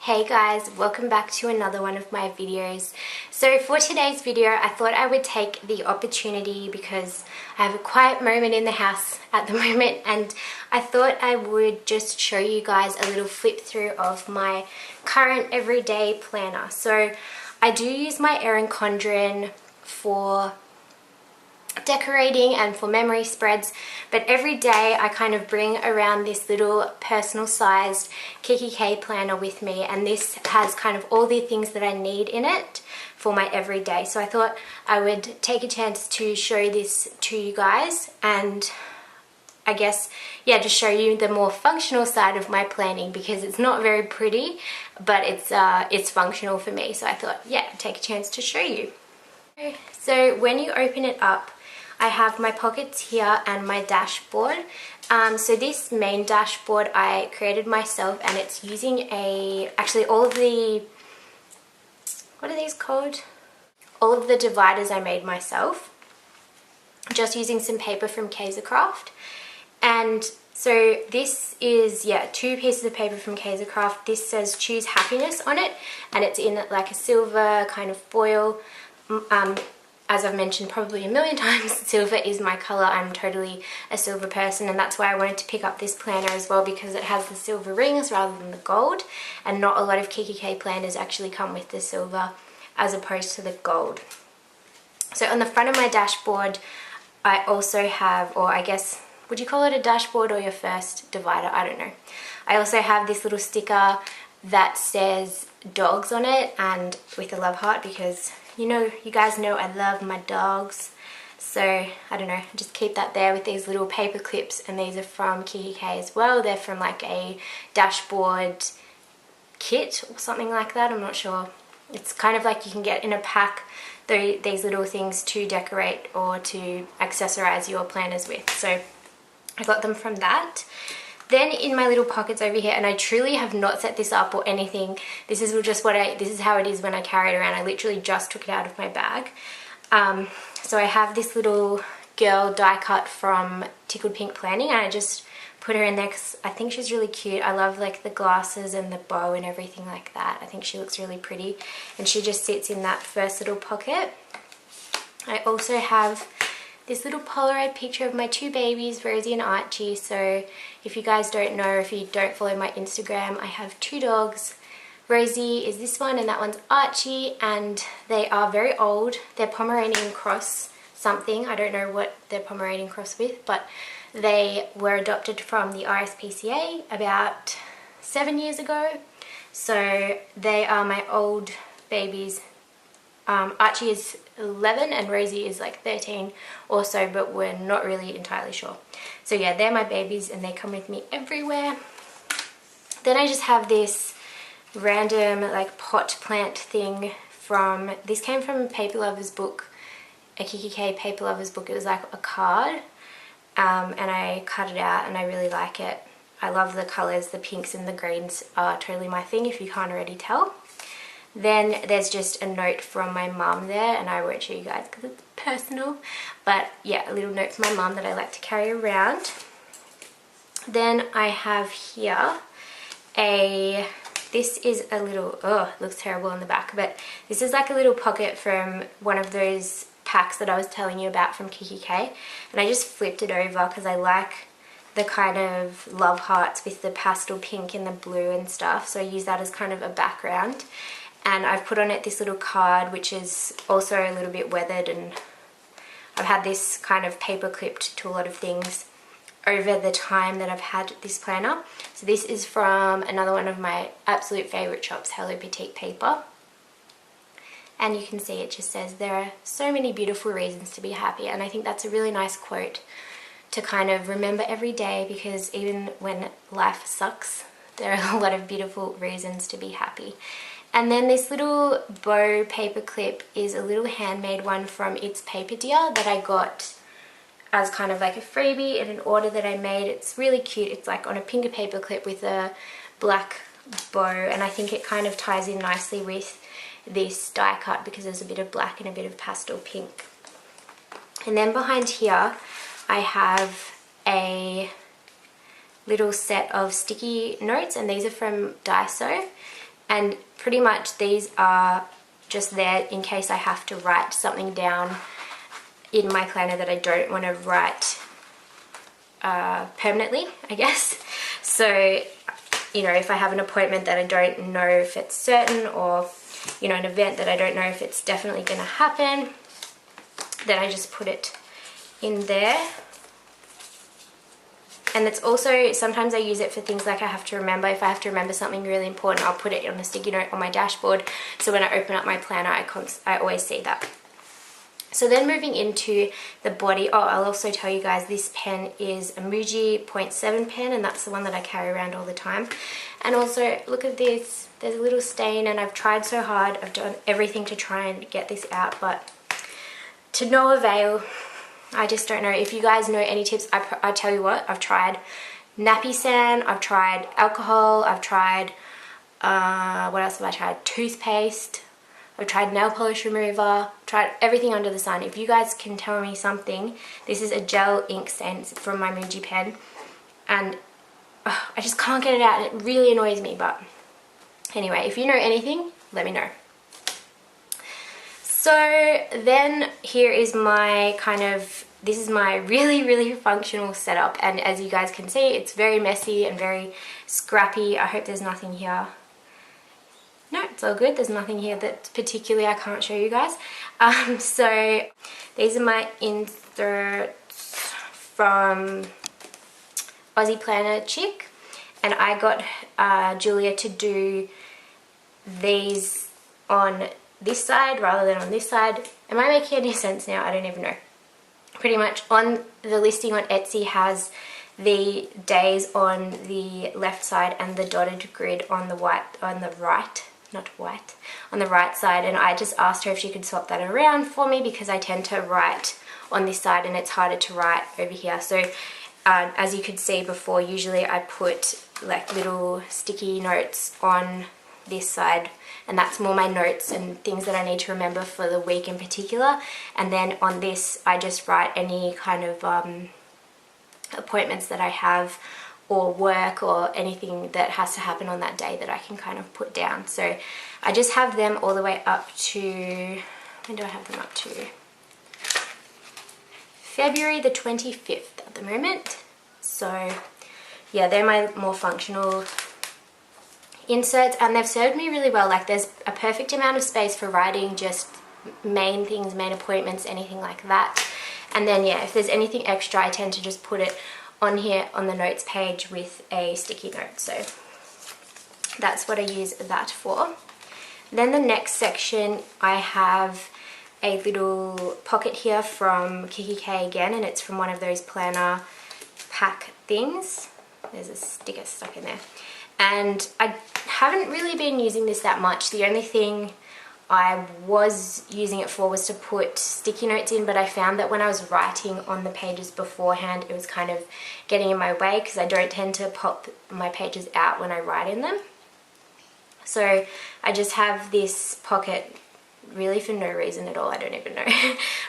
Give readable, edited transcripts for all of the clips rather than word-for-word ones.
Hey guys, welcome back to another one of my videos. So for today's video, I thought I would take the opportunity because I have a quiet moment in the house at the moment, and I thought I would just show you guys a little flip through of my current everyday planner. So I do use my Erin Condren for decorating and for memory spreads, but every day I kind of bring around this little personal sized kikk planner with me, and this has kind of all the things that I need in it for my everyday. So I thought I would take a chance to show this to you guys, and I guess, yeah, just show you the more functional side of my planning, because it's not very pretty, but it's functional for me. So I thought, yeah, take a chance to show you. So when you open it up, I have my pockets here and my dashboard. So this main dashboard I created myself, and it's using actually all of the, what are these called? All of the dividers I made myself, just using some paper from Kikk.k. And so this is, yeah, 2 pieces of paper from Kikk.k. This says choose happiness on it, and it's in like a silver kind of foil. As I've mentioned probably a million times, silver is my colour. I'm totally a silver person, and that's why I wanted to pick up this planner as well, because it has the silver rings rather than the gold, and not a lot of kikk planners actually come with the silver as opposed to the gold. So on the front of my dashboard I also have, or I guess, would you call it a dashboard or your first divider? I don't know. I also have this little sticker that says dogs on it, and with a love heart, because you guys know I love my dogs. So I don't know, just keep that there with these little paper clips, and these are from Kikk as well. They're from like a dashboard kit or something like that, I'm not sure. It's kind of like you can get in a pack these little things to decorate or to accessorize your planners with. So I got them from that. Then in my little pockets over here, and I truly have not set this up or anything, this is just this is how it is when I carry it around. I literally just took it out of my bag. So I have this little girl die cut from Tickled Pink Planning, and I just put her in there because I think she's really cute. I love like the glasses and the bow and everything like that. I think she looks really pretty, and she just sits in that first little pocket. I also have this little Polaroid picture of my 2 babies, Rosie and Archie. So if you guys don't know, if you don't follow my Instagram, I have 2 dogs. Rosie is this one, and that one's Archie, and they are very old. They're Pomeranian cross something. I don't know what they're Pomeranian cross with, but they were adopted from the RSPCA about 7 years ago. So they are my old babies. Archie is 11 and Rosie is like 13 or so, but we're not really entirely sure. So yeah, they're my babies, and they come with me everywhere. Then I just have this random like pot plant thing from, this came from a Paper Lovers book, a Kikk Paper Lovers book. It was like a card, and I cut it out, and I really like it. I love the colours. The pinks and the greens are totally my thing, if you can't already tell. Then there's just a note from my mum there, and I won't show you guys because it's personal, but yeah, a little note from my mum that I like to carry around. Then I have here this is a little, oh, it looks terrible on the back, but this is like a little pocket from one of those packs that I was telling you about from Kikk, and I just flipped it over because I like the kind of love hearts with the pastel pink and the blue and stuff, so I use that as kind of a background. And I've put on it this little card, which is also a little bit weathered, and I've had this kind of paper clipped to a lot of things over the time that I've had this planner. So this is from another one of my absolute favourite shops, Hello Petite Paper. And you can see it just says, there are so many beautiful reasons to be happy. And I think that's a really nice quote to kind of remember every day, because even when life sucks, there are a lot of beautiful reasons to be happy. And then this little bow paper clip is a little handmade one from It's Paper Dear that I got as kind of like a freebie in an order that I made. It's really cute. It's like on a pink paper clip with a black bow, and I think it kind of ties in nicely with this die cut because there's a bit of black and a bit of pastel pink. And then behind here I have a little set of sticky notes, and these are from Daiso. And pretty much these are just there in case I have to write something down in my planner that I don't want to write permanently, I guess. So, you know, if I have an appointment that I don't know if it's certain, or, you know, an event that I don't know if it's definitely going to happen, then I just put it in there. And it's also, sometimes I use it for things like I have to remember. If I have to remember something really important, I'll put it on a sticky note on my dashboard. So when I open up my planner, I always see that. So then moving into the body, oh, I'll also tell you guys this pen is a Muji 0.7 pen, and that's the one that I carry around all the time. And also, look at this, there's a little stain, and I've tried so hard, I've done everything to try and get this out, but to no avail. I just don't know. If you guys know any tips, I tell you what, I've tried nappy sand, I've tried alcohol, I've tried, what else have I tried? Toothpaste, I've tried nail polish remover, tried everything under the sun. If you guys can tell me something, this is a gel ink stain from my Muji pen, and I just can't get it out, and it really annoys me. But anyway, if you know anything, let me know. So then here is my this is my really functional setup, and as you guys can see, it's very messy and very scrappy. I hope there's nothing here. No, it's all good. There's nothing here that particularly I can't show you guys. So these are my inserts from Aussie Planner Chick, and I got Julia to do these on this side rather than on this side. Am I making any sense now? I don't even know. Pretty much on the listing on Etsy has the days on the left side and the dotted grid on the right side, and I just asked her if she could swap that around for me because I tend to write on this side and it's harder to write over here. So as you could see before, usually I put like little sticky notes on this side, and that's more my notes and things that I need to remember for the week in particular. And then on this I just write any kind of appointments that I have, or work, or anything that has to happen on that day that I can kind of put down. So I just have them all the way up to, when do I have them up to? February the 25th at the moment. So yeah, they're my more functional inserts, and they've served me really well. Like, there's a perfect amount of space for writing just main things, main appointments, anything like that. And then yeah, if there's anything extra, I tend to just put it on here on the notes page with a sticky note. So that's what I use that for. Then the next section, I have a little pocket here from Kikki again, and it's from one of those planner pack things. There's a sticker stuck in there. And I haven't really been using this that much. The only thing I was using it for was to put sticky notes in, but I found that when I was writing on the pages beforehand, it was kind of getting in my way because I don't tend to pop my pages out when I write in them. So I just have this pocket really for no reason at all, I don't even know.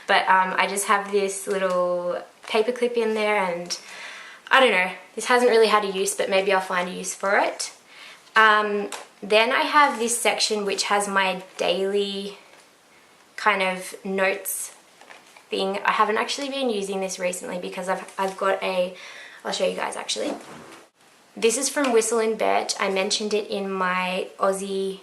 But I just have this little paper clip in there, and I don't know, this hasn't really had a use, but maybe I'll find a use for it. Then I have this section which has my daily kind of notes thing. I haven't actually been using this recently because I've got I'll show you guys actually. This is from Whistle and Birch. I mentioned it in my Aussie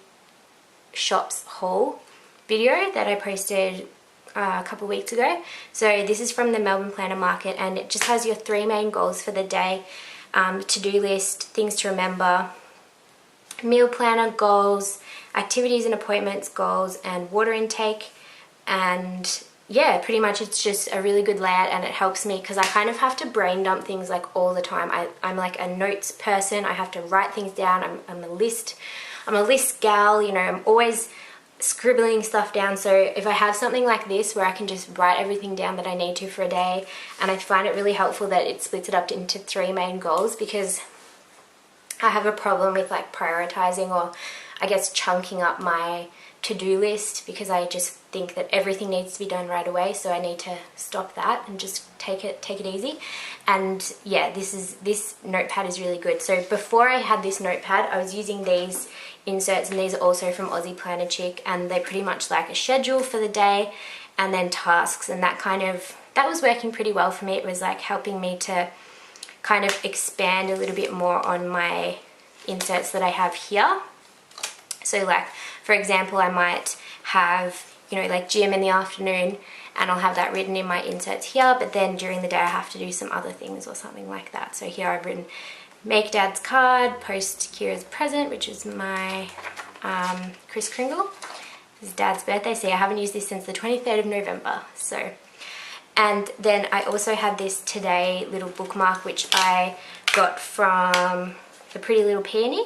shops haul video that I posted a couple weeks ago. So this is from the Melbourne Planner Market, and it just has your 3 main goals for the day, to-do list, things to remember, meal planner goals, activities and appointments goals, and water intake. And yeah, pretty much it's just a really good layout, and it helps me because I kind of have to brain dump things like all the time. I'm like a notes person. I have to write things down. I'm a list gal, you know. I'm always scribbling stuff down. So if I have something like this where I can just write everything down that I need to for a day, and I find it really helpful that it splits it up into 3 main goals, because I have a problem with like prioritizing, or I guess chunking up my to-do list, because I just think that everything needs to be done right away. So I need to stop that and just take it easy. And yeah, this notepad is really good. So before I had this notepad, I was using these inserts, and these are also from Aussie Planner Chick, and they're pretty much like a schedule for the day and then tasks, and that was working pretty well for me. It was like helping me to kind of expand a little bit more on my inserts that I have here. So like, for example, I might have, you know, like gym in the afternoon, and I'll have that written in my inserts here, but then during the day I have to do some other things or something like that. So here I've written make Dad's card, post Kira's present, which is my Kris Kringle. This is Dad's birthday, so I haven't used this since the 23rd of November. So, and then I also have this today little bookmark, which I got from the Pretty Little Peony,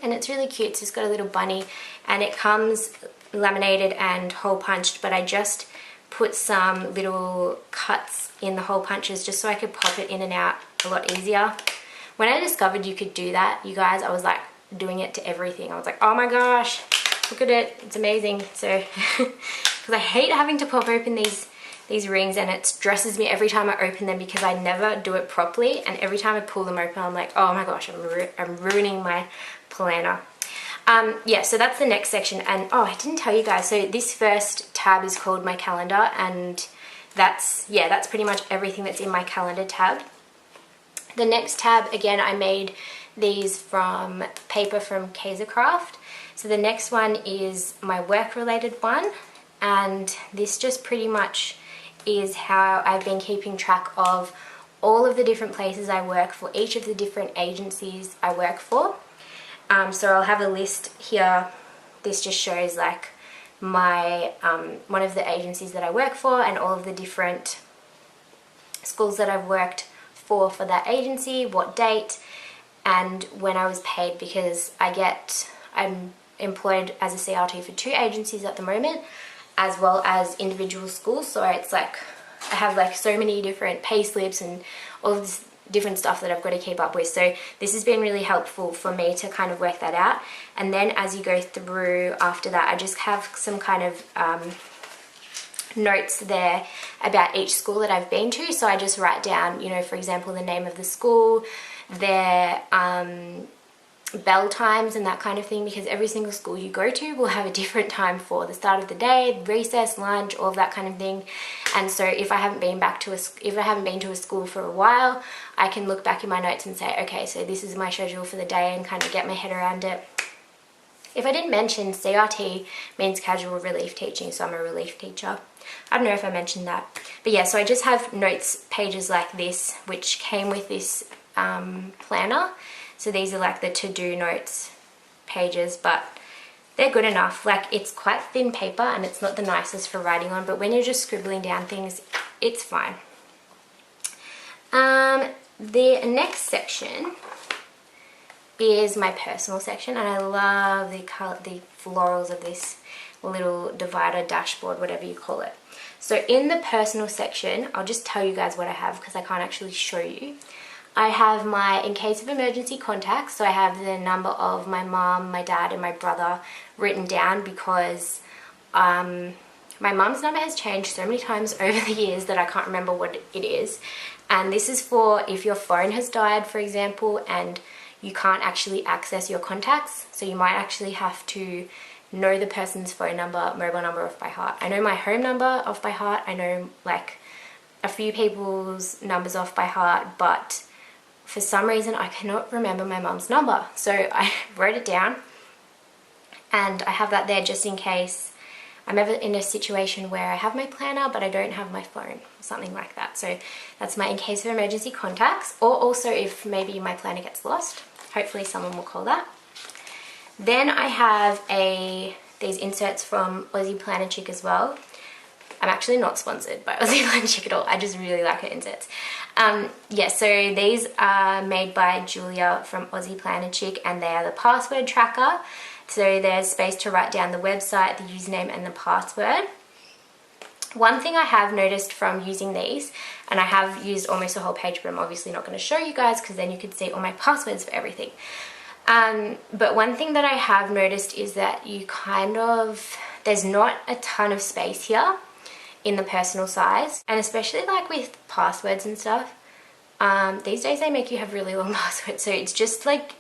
and it's really cute. So it's got a little bunny, and it comes laminated and hole punched, but I just put some little cuts in the hole punches just so I could pop it in and out a lot easier. When I discovered you could do that, you guys, I was like doing it to everything. I was like, oh my gosh, look at it, it's amazing. So, because I hate having to pop open these rings, and it stresses me every time I open them because I never do it properly, and every time I pull them open I'm like, oh my gosh, I'm ruining my planner. Yeah, so that's the next section. And oh, I didn't tell you guys, so this first tab is called my calendar, and that's pretty much everything that's in my calendar tab. The next tab, again, I made these from paper from Kaisercraft. So the next one is my work related one, and this just pretty much is how I've been keeping track of all of the different places I work for, each of the different agencies I work for. So I'll have a list here. This just shows like my one of the agencies that I work for and all of the different schools that I've worked for that agency, what date, and when I was paid, because I'm employed as a CRT for 2 agencies at the moment, as well as individual schools. So it's like I have like so many different pay slips and all of this different stuff that I've got to keep up with. So this has been really helpful for me to kind of work that out. And then as you go through after that, I just have some kind of notes there about each school that I've been to. So I just write down, you know, for example, the name of the school, their bell times and that kind of thing, because every single school you go to will have a different time for the start of the day, recess, lunch, all of that kind of thing. And so if I haven't been to a school for a while, I can look back in my notes and say, okay, so this is my schedule for the day, and kind of get my head around it. If I didn't mention, CRT means casual relief teaching, so I'm a relief teacher. I don't know if I mentioned that, but yeah, so I just have notes pages like this, which came with this planner. So these are like the to-do notes pages, but they're good enough. Like, it's quite thin paper and it's not the nicest for writing on, but when you're just scribbling down things, it's fine. The next section is my personal section, and I love the florals of this little divider, dashboard, whatever you call it. So in the personal section, I'll just tell you guys what I have because I can't actually show you. I have my in case of emergency contacts, so I have the number of my mom, my dad and my brother written down, because my mom's number has changed so many times over the years that I can't remember what it is. And this is for if your phone has died, for example, and you can't actually access your contacts. So you might actually have to know the person's phone number, mobile number off by heart. I know my home number off by heart. I know like a few people's numbers off by heart, but for some reason I cannot remember my mum's number. So I wrote it down, and I have that there just in case I'm ever in a situation where I have my planner but I don't have my phone, or something like that. So that's my in case of emergency contacts, or also if maybe my planner gets lost. Hopefully someone will call that. Then I have these inserts from Aussie Planner Chick as well. I'm actually not sponsored by Aussie Planner Chick at all. I just really like her inserts. Yeah, so these are made by Julia from Aussie Planner Chick, and they are the password tracker. So there's space to write down the website, the username and the password. One thing I have noticed from using these, and I have used almost a whole page, but I'm obviously not going to show you guys because then you could see all my passwords for everything. But one thing that I have noticed is that there's not a ton of space here in the personal size, and especially like with passwords and stuff, these days they make you have really long passwords, so it's just like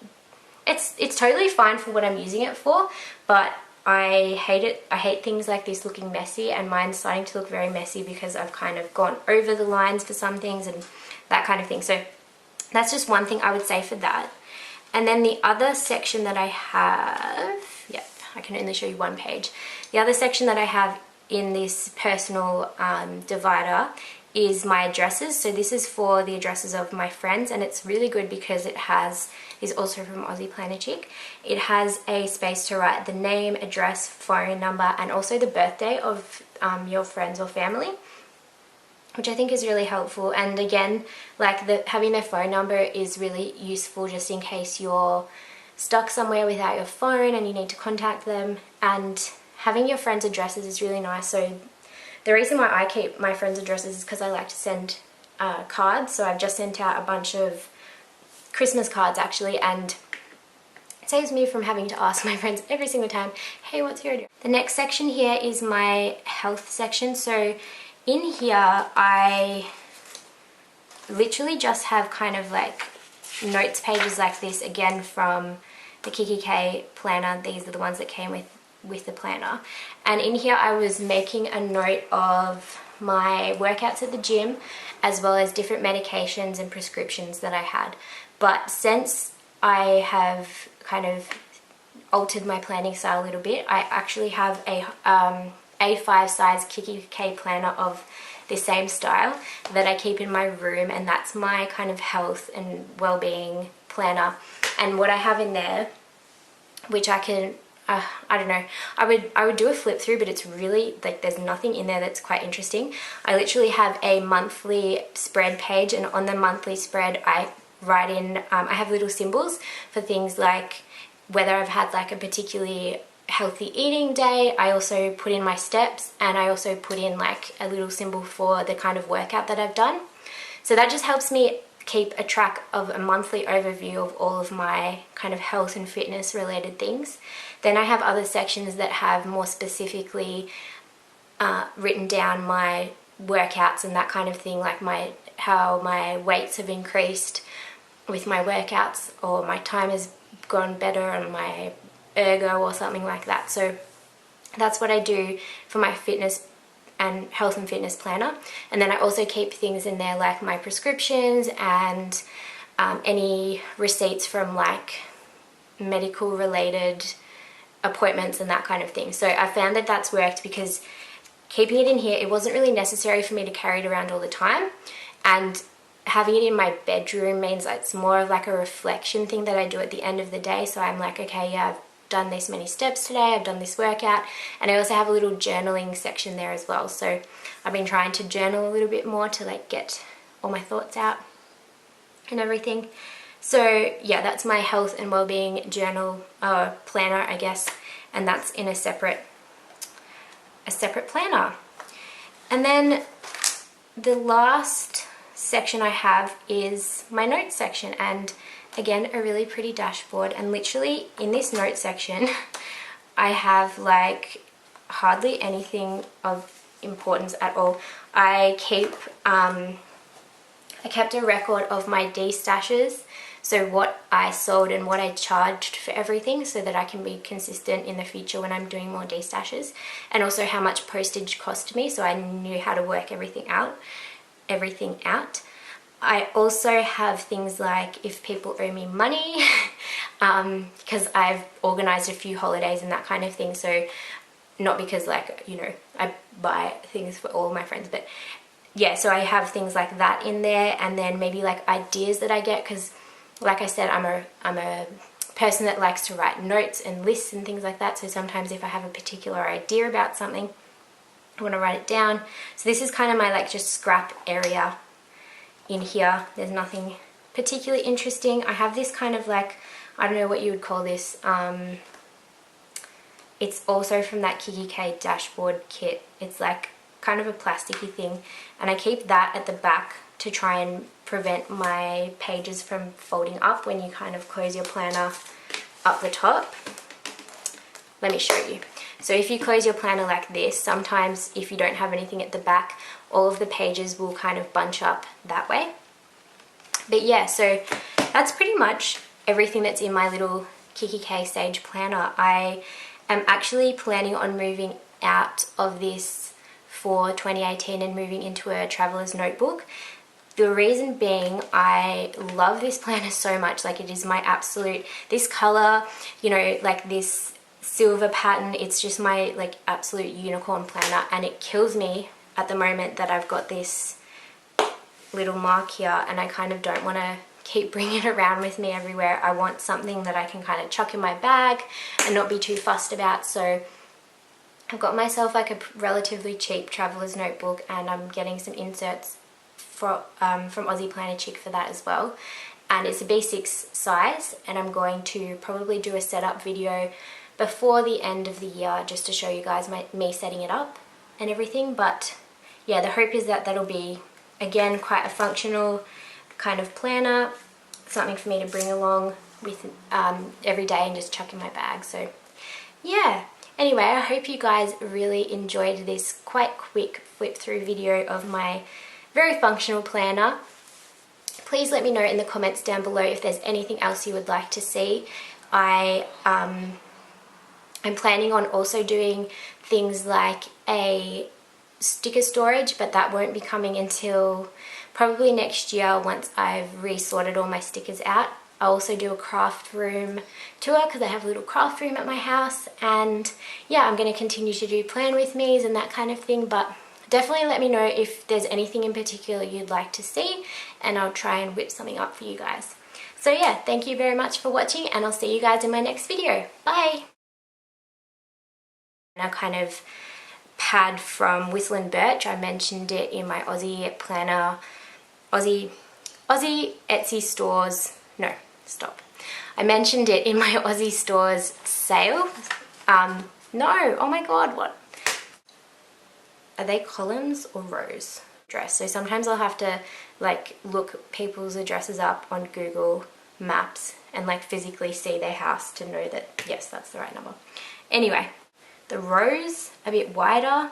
it's totally fine for what I'm using it for, but I hate it. I hate things like this looking messy, and mine's starting to look very messy because I've kind of gone over the lines for some things and that kind of thing. So that's just one thing I would say for that. And then the other section that I have, yep, I can only show you one page. The other section that I have in this personal divider is my addresses. So this is for the addresses of my friends, and it's really good because it is also from Aussie Planner Chick. It has a space to write the name, address, phone number, and also the birthday of your friends or family, which I think is really helpful. And again, like having their phone number is really useful just in case you're stuck somewhere without your phone and you need to contact them. And having your friends' addresses is really nice. So the reason why I keep my friends' addresses is because I like to send cards. So I've just sent out a bunch of Christmas cards actually, and it saves me from having to ask my friends every single time, hey, what's your address? The next section here is my health section. So in here I literally just have kind of like notes pages like this, again from the kikk planner. These are the ones that came with the planner. And in here I was making a note of my workouts at the gym, as well as different medications and prescriptions that I had. But since I have kind of altered my planning style a little bit, I actually have a A5 size kikk planner of the same style that I keep in my room, and that's my kind of health and well-being planner. And what I have in there, which I can I don't know, I would do a flip through, but it's really like there's nothing in there that's quite interesting. I literally have a monthly spread page, and on the monthly spread I write in, I have little symbols for things like whether I've had like a particularly healthy eating day. I also put in my steps, and I also put in like a little symbol for the kind of workout that I've done. So that just helps me keep a track of a monthly overview of all of my kind of health and fitness related things. Then I have other sections that have more specifically written down my workouts and that kind of thing, like how my weights have increased with my workouts, or my time has gone better on my ergo or something like that. So that's what I do for my fitness and health and fitness planner. And then I also keep things in there like my prescriptions and any receipts from like medical related appointments and that kind of thing. So I found that that's worked, because keeping it in here, it wasn't really necessary for me to carry it around all the time, and having it in my bedroom means it's more of like a reflection thing that I do at the end of the day. So I'm like, okay, yeah, I've done this many steps today, I've done this workout. And I also have a little journaling section there as well. So I've been trying to journal a little bit more to like get all my thoughts out and everything. So yeah, that's my health and well-being journal planner, I guess, and that's in a separate planner. And then the last section I have is my notes section, and again, a really pretty dashboard. And literally in this notes section I have like hardly anything of importance at all. I kept a record of my de-stashes, so what I sold and what I charged for everything, so that I can be consistent in the future when I'm doing more de-stashes, and also how much postage cost me, so I knew how to work everything out. I also have things like if people owe me money, because I've organized a few holidays and that kind of thing. So not because like, you know, I buy things for all of my friends, but yeah, so I have things like that in there. And then maybe like ideas that I get, because like I said, I'm a person that likes to write notes and lists and things like that. So sometimes if I have a particular idea about something, I want to write it down. So this is kind of my like just scrap area in here. There's nothing particularly interesting. I have this kind of like, I don't know what you would call this. It's also from that kikk dashboard kit. It's like kind of a plasticky thing, and I keep that at the back to try and prevent my pages from folding up when you kind of close your planner up the top. Let me show you. So if you close your planner like this, sometimes if you don't have anything at the back, all of the pages will kind of bunch up that way. But yeah, so that's pretty much everything that's in my little kikk Sage planner. I am actually planning on moving out of this for 2018 and moving into a traveler's notebook. The reason being, I love this planner so much. Like, it is my absolute, this color, you know, like this silver pattern, it's just my like absolute unicorn planner, and it kills me at the moment that I've got this little mark here and I kind of don't want to keep bringing it around with me everywhere. I want something that I can kind of chuck in my bag and not be too fussed about. So I've got myself like a relatively cheap traveler's notebook, and I'm getting some inserts from Aussie Planner Chick for that as well. And it's a B6 size, and I'm going to probably do a setup video before the end of the year just to show you guys me setting it up and everything. But yeah, the hope is that that'll be, again, quite a functional kind of planner, something for me to bring along with every day and just chuck in my bag. So yeah, anyway, I hope you guys really enjoyed this quite quick flip through video of my very functional planner. Please let me know in the comments down below if there's anything else you would like to see. I'm planning on also doing things like a sticker storage, but that won't be coming until probably next year once I've resorted all my stickers out. I'll also do a craft room tour because I have a little craft room at my house, and yeah, I'm going to continue to do plan with me's and that kind of thing. But definitely let me know if there's anything in particular you'd like to see, and I'll try and whip something up for you guys. So yeah, thank you very much for watching, and I'll see you guys in my next video. Bye! A kind of pad from Whistle and Birch. I mentioned it in my Aussie planner, Aussie Etsy stores. No, stop. I mentioned it in my Aussie stores sale. No, oh my god, what? Are they columns or rows? Address. So sometimes I'll have to like look people's addresses up on Google Maps and like physically see their house to know that yes, that's the right number. Anyway, the rows a bit wider